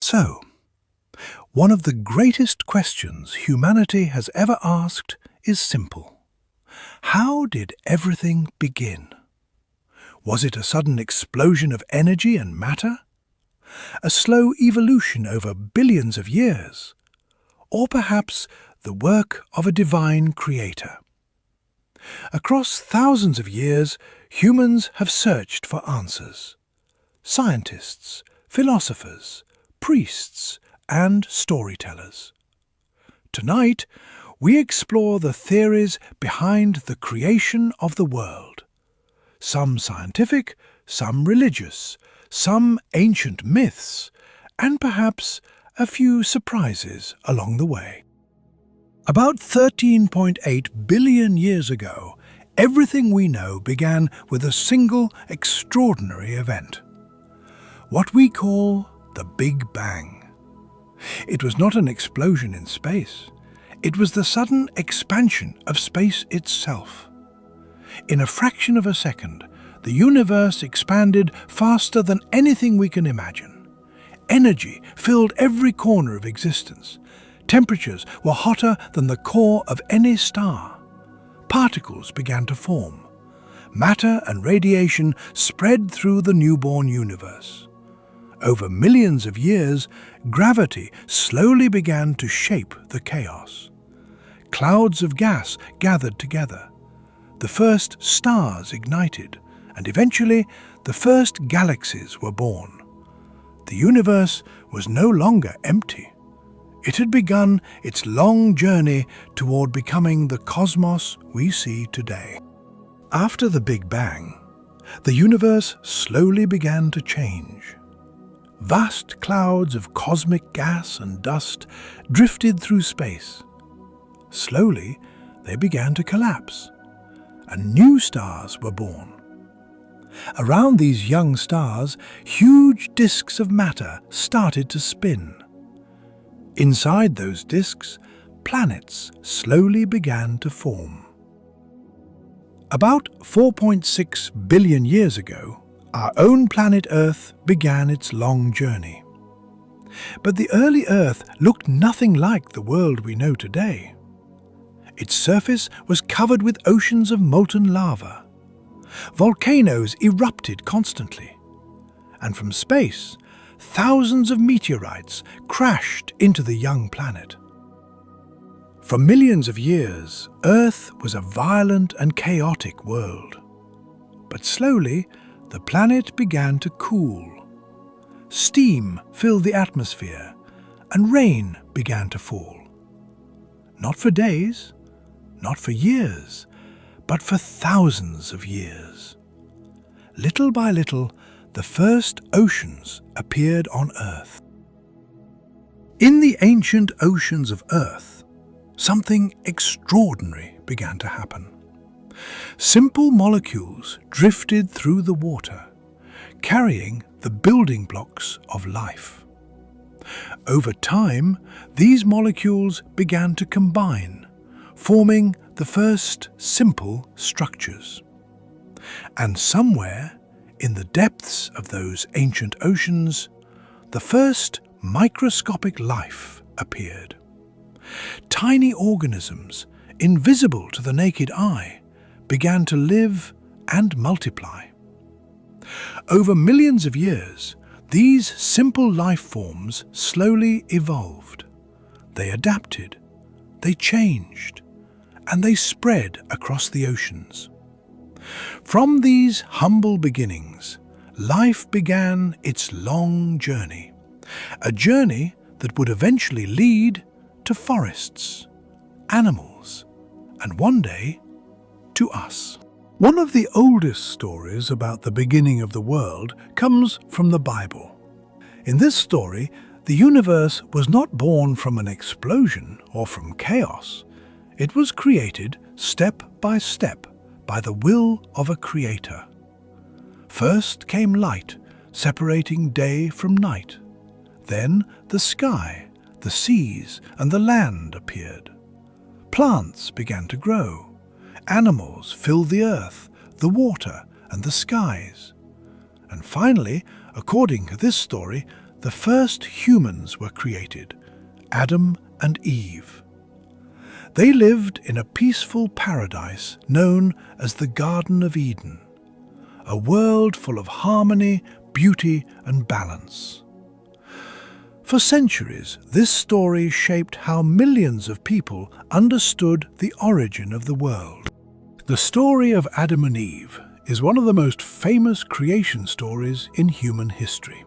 So, one of the greatest questions humanity has ever asked is simple. How did everything begin? Was it a sudden explosion of energy and matter? A slow evolution over billions of years? Or perhaps the work of a divine creator? Across thousands of years, humans have searched for answers. Scientists, philosophers, priests, and storytellers. Tonight, we explore the theories behind the creation of the world. Some scientific, some religious, some ancient myths, and perhaps a few surprises along the way. About 13.8 billion years ago, everything we know began with a single extraordinary event. What we call the Big Bang. It was not an explosion in space. It was the sudden expansion of space itself. In a fraction of a second, the universe expanded faster than anything we can imagine. Energy filled every corner of existence. Temperatures were hotter than the core of any star. Particles began to form. Matter and radiation spread through the newborn universe. Over millions of years, gravity slowly began to shape the chaos. Clouds of gas gathered together. The first stars ignited, and eventually the first galaxies were born. The universe was no longer empty. It had begun its long journey toward becoming the cosmos we see today. After the Big Bang, the universe slowly began to change. Vast clouds of cosmic gas and dust drifted through space. Slowly, they began to collapse, and new stars were born. Around these young stars, huge disks of matter started to spin. Inside those disks, planets slowly began to form. About 4.6 billion years ago, our own planet Earth began its long journey. But the early Earth looked nothing like the world we know today. Its surface was covered with oceans of molten lava. Volcanoes erupted constantly. And from space, thousands of meteorites crashed into the young planet. For millions of years, Earth was a violent and chaotic world. But slowly, the planet began to cool. Steam filled the atmosphere, and rain began to fall. Not for days, not for years, but for thousands of years. Little by little, the first oceans appeared on Earth. In the ancient oceans of Earth, something extraordinary began to happen. Simple molecules drifted through the water, carrying the building blocks of life. Over time, these molecules began to combine, forming the first simple structures. And somewhere, in the depths of those ancient oceans, the first microscopic life appeared. Tiny organisms, invisible to the naked eye, began to live and multiply. Over millions of years, these simple life forms slowly evolved. They adapted, they changed, and they spread across the oceans. From these humble beginnings, life began its long journey, a journey that would eventually lead to forests, animals, and one day, to us. One of the oldest stories about the beginning of the world comes from the Bible. In this story, the universe was not born from an explosion or from chaos. It was created step by step by the will of a creator. First came light, separating day from night. Then the sky, the seas, and the land appeared. Plants began to grow. Animals filled the earth, the water, and the skies. And finally, according to this story, the first humans were created, Adam and Eve. They lived in a peaceful paradise known as the Garden of Eden, a world full of harmony, beauty, and balance. For centuries, this story shaped how millions of people understood the origin of the world. The story of Adam and Eve is one of the most famous creation stories in human history.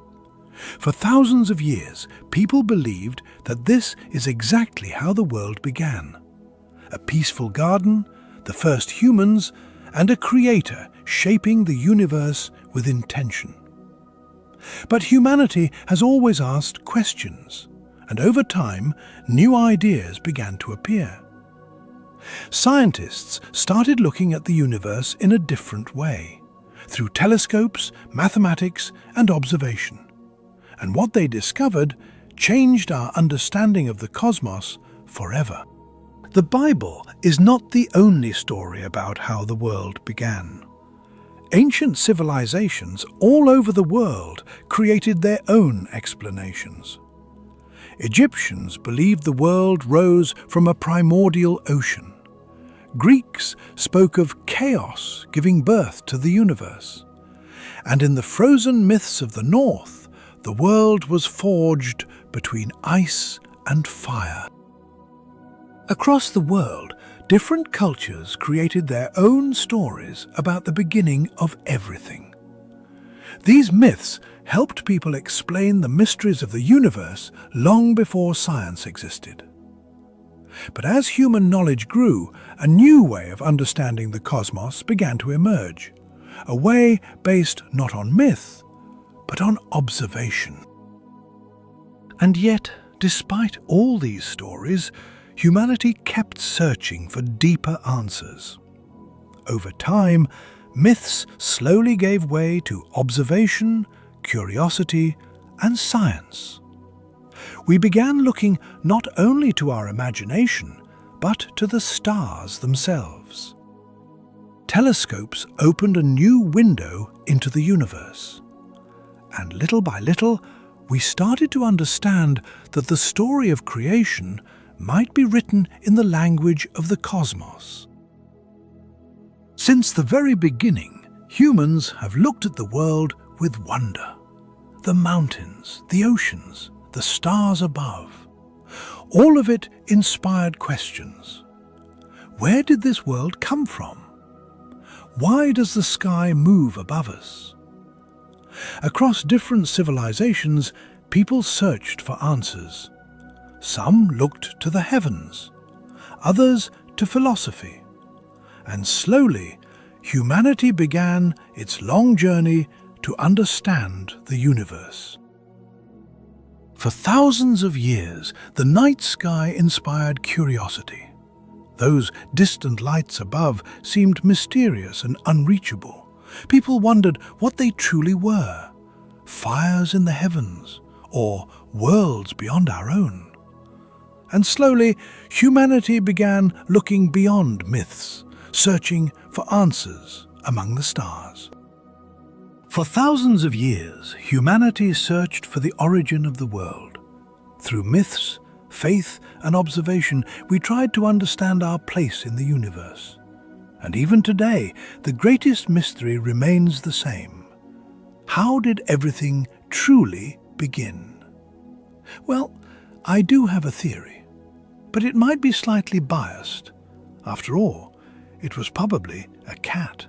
For thousands of years, people believed that this is exactly how the world began. A peaceful garden, the first humans, and a creator shaping the universe with intention. But humanity has always asked questions, and over time, new ideas began to appear. Scientists started looking at the universe in a different way, through telescopes, mathematics, and observation. And what they discovered changed our understanding of the cosmos forever. The Bible is not the only story about how the world began. Ancient civilizations all over the world created their own explanations. Egyptians believed the world rose from a primordial ocean. Greeks spoke of chaos giving birth to the universe. And in the frozen myths of the North, the world was forged between ice and fire. Across the world, different cultures created their own stories about the beginning of everything. These myths helped people explain the mysteries of the universe long before science existed. But as human knowledge grew, a new way of understanding the cosmos began to emerge, a way based not on myth, but on observation. And yet, despite all these stories, humanity kept searching for deeper answers. Over time, myths slowly gave way to observation, curiosity, and science. We began looking not only to our imagination, but to the stars themselves. Telescopes opened a new window into the universe. And little by little, we started to understand that the story of creation might be written in the language of the cosmos. Since the very beginning, humans have looked at the world with wonder. The mountains, the oceans, the stars above. All of it inspired questions. Where did this world come from? Why does the sky move above us? Across different civilizations, people searched for answers. Some looked to the heavens, others to philosophy, and slowly humanity began its long journey to understand the universe. For thousands of years, the night sky inspired curiosity. Those distant lights above seemed mysterious and unreachable. People wondered what they truly were, fires in the heavens, or worlds beyond our own. And slowly, humanity began looking beyond myths, searching for answers among the stars. For thousands of years, humanity searched for the origin of the world. Through myths, faith, and observation, we tried to understand our place in the universe. And even today, the greatest mystery remains the same. How did everything truly begin? Well, I do have a theory. But it might be slightly biased. After all, it was probably a cat.